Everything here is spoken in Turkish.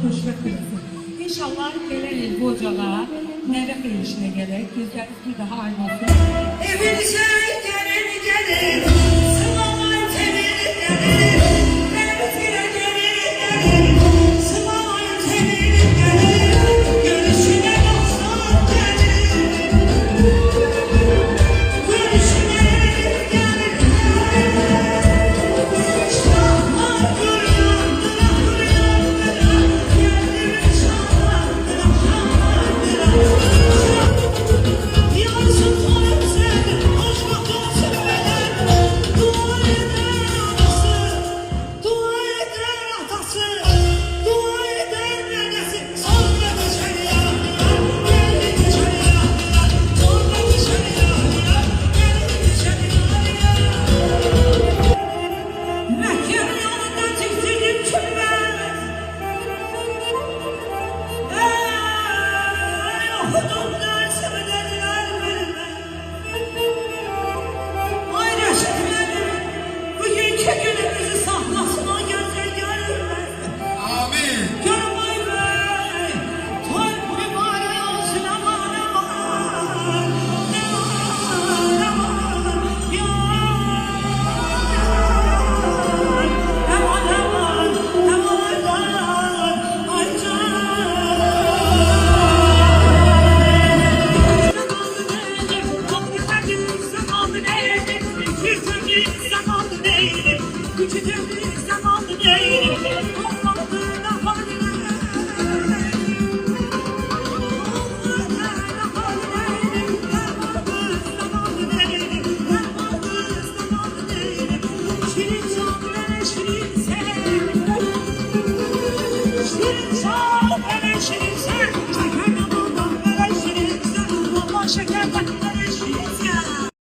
xoşbəxt eləsin. İnşallah belə il bu ocağa nəvə xeyirişinə gələk, gözləriniz bir daha aymasın. Evimize gelin gelin, sıvalar temin gelin, evimize gelin gelin, sıvalar temin gelin, görüşüne dostlar gelin, görüşüne gelin, şahlar duruyor, geldim şahlar duruyor. Yansın hayat seni, hoş bakın sevmeden, dua eder anası, dua eder atası, dua eder nenesi, sonra dışarı yağdılar, geldi dışarı yağdılar, sonra dışarı yağdılar, geldi dışarı yağdılar. Mekan yolunda çektirdim çömez, okudum dersimi dediler benimle. Ay reşitlerim, bugünkü günümüzü saklasın o gözler görürler. Amin. Görmay bey, toy mübarek olsun aman aman, aman aman, aman aman, aman aman, ay Şeker